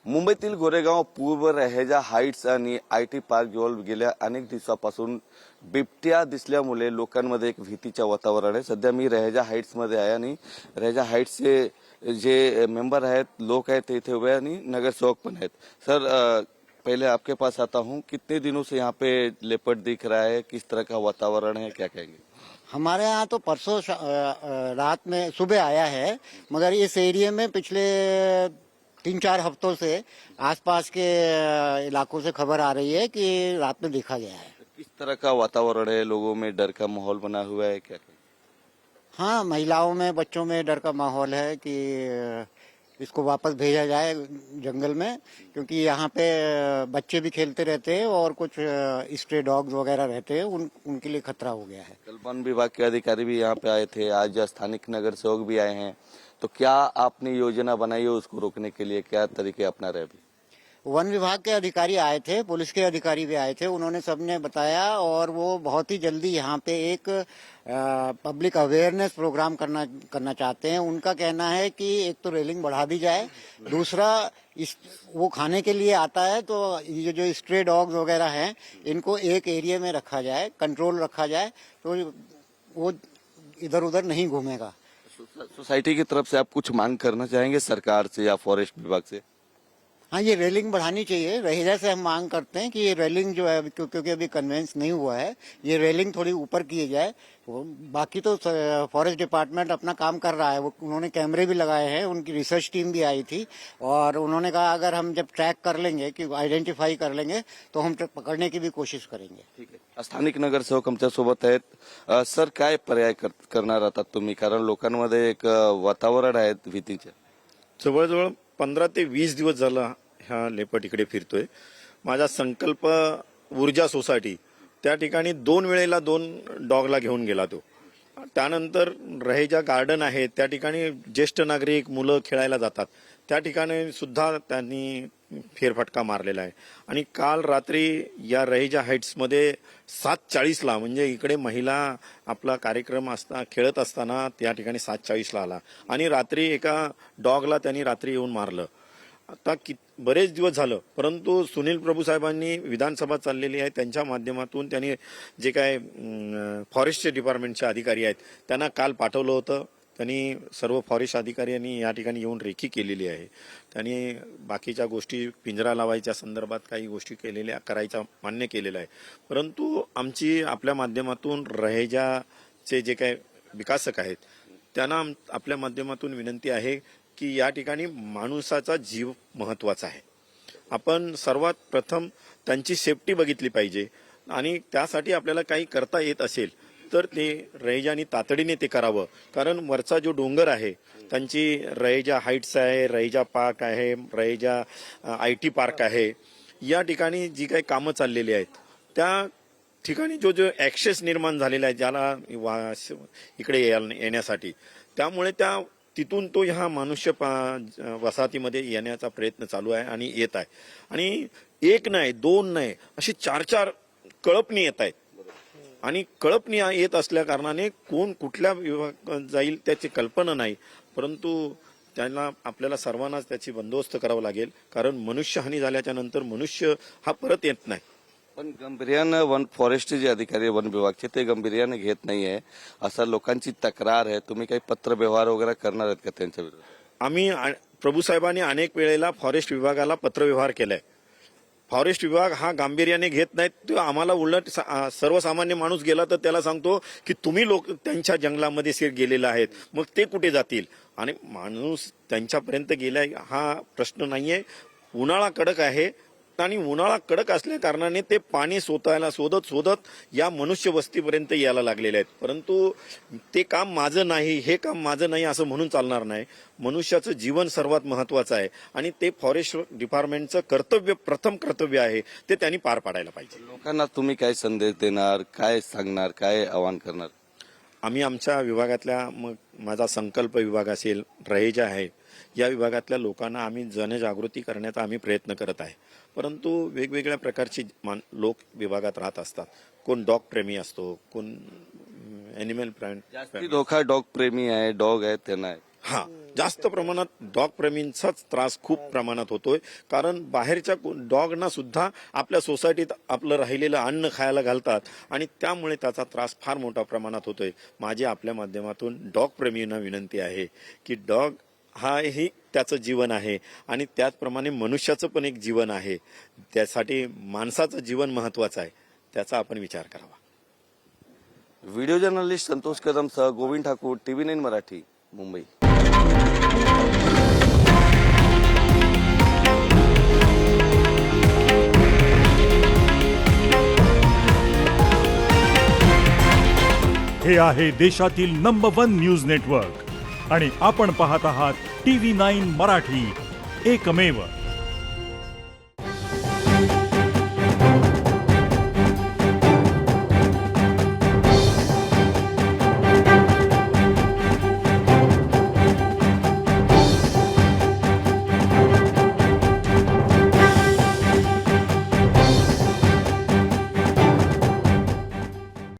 मुंबईतील गोरेगाव पूर्व रहेजा हाईट्स आणि आयटी पार्क जवळ गेल्या अनेक दिवसापासून बिबट्या दिसल्यामुळे लोकांमध्ये एक भीतीचं वातावरण आहे। सध्या मी रहेजा हाईट्स मध्ये आहे आणि रहेजा हाईट्सचे जे मेंबर आहेत, लोक आहेत, ते इथे उभे आणि नगरसेवक पण आहेत। सर, पहले आपके पास आता हूँ, कितने दिनों से यहाँ पे लेपर्ड दिख रहा है, किस तरह का वातावरण है, क्या कहेंगे? हमारे यहाँ तो परसों रात में सुबह आया है, मगर इस एरिया में पिछले 3-4 हफ्तों से आसपास के इलाकों से खबर आ रही है कि रात में देखा गया है। किस तरह का वातावरण है, लोगों में डर का माहौल बना हुआ है, क्या कहेंगे? हाँ, महिलाओं में, बच्चों में डर का माहौल है कि इसको वापस भेजा जाए जंगल में, क्योंकि यहाँ पे बच्चे भी खेलते रहते हैं और कुछ स्ट्रे डॉग्स वगैरह रहते हैं, उनके लिए खतरा हो गया है। कल वन विभाग के अधिकारी भी यहाँ पे आए थे, आज स्थानिक नगर सेवक भी आए हैं, तो क्या आपने योजना बनाई है उसको रोकने के लिए, क्या तरीके अपना रहे अभी? वन विभाग के अधिकारी आए थे, पुलिस के अधिकारी भी आए थे, उन्होंने सबने बताया और वो बहुत ही जल्दी यहाँ पे एक पब्लिक अवेयरनेस प्रोग्राम करना चाहते हैं। उनका कहना है कि एक तो रेलिंग बढ़ा दी जाए, दूसरा वो खाने के लिए आता है तो ये जो स्ट्रे डॉग्स वगैरह हैं इनको एक एरिया में रखा जाए, कंट्रोल रखा जाए, तो वो इधर उधर नहीं घूमेगा। सोसाइटी की तरफ से आप कुछ मांग करना चाहेंगे सरकार से या फॉरेस्ट विभाग से? हाँ, ये रेलिंग बढ़ानी चाहिए। रहेजा से हम मांग करते हैं कि ये रेलिंग जो है, क्योंकि अभी कन्वेंस नहीं हुआ है, ये रेलिंग थोड़ी ऊपर की जाए। बाकी तो फॉरेस्ट डिपार्टमेंट अपना काम कर रहा है, वो उन्होंने कैमरे भी लगाए हैं, उनकी रिसर्च टीम भी आई थी और उन्होंने कहा अगर हम जब ट्रैक कर लेंगे, कि आइडेंटिफाई कर लेंगे, तो हम पकड़ने की भी कोशिश करेंगे। ठीक आहे। स्थानिक नगरसेवक आमच्या सोबत आहेत। सर, काय पर्याय करणार आहात तुम्ही, कारण लोकांमध्ये एक वातावरण आहे भीतीचे? जवळजवळ 15 ते 20 दिवस झाला ह्या लेपर्ड इकडे फिरतोय। माझा संकल्प ऊर्जा सोसायटी त्या ठिकाणी 2 वेळेला 2 डॉगला घेऊन गेला तो। त्यानंतर रहेजा गार्डन आहे, त्या ठिकाणी ज्येष्ठ नागरिक, मुलं खेळायला जातात, त्या ठिकाणी सुद्धा त्यांनी फेरफटका मारलेला आहे। आणि काल रात्री या रहेजा हाईट्समध्ये 7:40ला, म्हणजे इकडे महिला आपला कार्यक्रम खेळत असताना त्या ठिकाणी 7:40ला आला आणि रात्री एका डॉगला त्यांनी रात्री येऊन मारलं। आता बरेच दिवस झालं, परंतु सुनील प्रभू साहेबांनी विधानसभा चाललेली आहे, त्यांच्या माध्यमातून त्यांनी जे काय फॉरेस्ट डिपार्टमेंटचे अधिकारी आहेत त्यांना काल पाठवलं होतं। त्यांनी सर्व फॉरेस्ट अधिकाऱ्यांनी या ठिकाणी येऊन रेखी केलेली आहे। त्यांनी बाकीच्या गोष्टी, पिंजरा लावायच्या संदर्भात काही गोष्टी करायचा मान्य केलेला आहे। परंतु आमची आपल्या माध्यमातून रहेजाचे जे काही विकासक आहेत त्यांना आपल्या माध्यमातून विनंती आहे की या ठिकाणी माणसाचा जीव महत्वाचा आहे। आपण सर्वात प्रथम त्यांची सेफ्टी बघितली पाहिजे आणि त्यासाठी आपल्याला काही करता येत असेल तर ते रहेजानी तातडीने ते करावं। कारण वरचा जो डोंगर आहे, त्यांची रहेजा हाईट्स आहे, रहेजा पार्क आहे, रहेजा आयटी पार्क आहे, या ठिकाणी जी काही कामं चाललेली आहेत त्या ठिकाणी जो ऍक्सेस निर्माण झालेला आहे ज्याला इकडे येण्यासाठी, त्यामुळे तिथून तो ह्या मनुष्य वसाहतीमध्ये येण्याचा प्रयत्न चालू आहे आणि येत आहे। आणि 1 नाही, 2 नाही, अशी 4-4 कळपणी येत आहेत आणि कळपणी येत असल्या कारणाने कोण कुठल्या विभागात जाईल त्याची कल्पना नाही। परंतु त्यांना आपल्याला सर्वांनाच त्याची बंदोबस्त करावा लागेल, कारण मनुष्यहानी झाल्याच्या नंतर मनुष्य हा परत येत नाही। पण गांभीर्यानं वन फॉरेस्टचे जे अधिकारी वन विभागचे ते गांभीर्यानं घेत नाहीये, असं लोकांची तक्रार आहे। तुम्ही काही पत्र व्यवहार वगैरे करणार आहेत का त्यांच्या विरोधात? आम्ही प्रभू साहेबांनी अनेक वेळेला फॉरेस्ट विभागाला पत्रव्यवहार केलाय। फॉरेस्ट विभाग हा गांभीर्याने घेत नाहीत। तो आम्हाला उलट सर्वसामान्य माणूस गेला तर त्याला सांगतो की तुम्ही लोक त्यांच्या जंगलामध्ये गेलेले आहेत, मग ते कुठे जातील? आणि माणूस त्यांच्यापर्यंत गेलाय हा प्रश्न नाहीये। उन्हाळा कडक आहे आणि उन्हाळा कडक असल्या कारणाने ते पाणी शोधत या मनुष्य वस्तीपर्यंत यायला लागलेले आहेत। परंतु ते काम माझं नाही, हे काम माझं नाही असं म्हणून चालणार नाही। मनुष्याचं जीवन सर्वात महत्वाचं आहे आणि ते फॉरेस्ट डिपार्टमेंटचं प्रथम कर्तव्य आहे, ते त्यांनी पार पाडायला पाहिजे। लोकांना तुम्ही काय संदेश देणार, काय सांगणार, काय आवाहन करणार? आम्ही आमच्या विभागातल्या, मग माझा संकल्प विभाग असेल, रहेजा आहे, या विभागातल्या लोकांना आम्ही जनजागृती करण्याचा आम्ही प्रयत्न करत आहे। परंतु वेगवेगळ्या प्रकारचे लोक विभागात राहत असतात। कोण डॉग प्रेमी असतो, कोण ॲनिमल जास्ती धोका डॉग प्रेमी आहे, डॉग आहे त्यांना आहे। हा जास्त प्रमाणात डॉग प्रेमींचाच त्रास खूप प्रमाणात होतोय. कारण बाहेरच्या डॉगना सुद्धा आपल्या सोसायटीत आपलं राहिलेलं अन्न खायला घालतात आणि त्यामुळे त्याचा त्रास फार मोठ्या प्रमाणात होतोय. माझी आपल्या माध्यमातून डॉग प्रेमींना विनंती आहे की डॉग हा ही त्याचं जीवन आहे आणि त्याचप्रमाणे मनुष्याचं पण एक जीवन आहे. त्यासाठी माणसाचं जीवन महत्वाचं आहे, त्याचा आपण विचार करावा. व्हिडिओ जर्नलिस्ट संतोष कदम सह गोविंद ठाकूर, TV9 मराठी, मुंबई. हे आहे देशातील नंबर 1 न्यूज नेटवर्क आणि आपण पाहत आहात TV9 मराठी, एकमेव.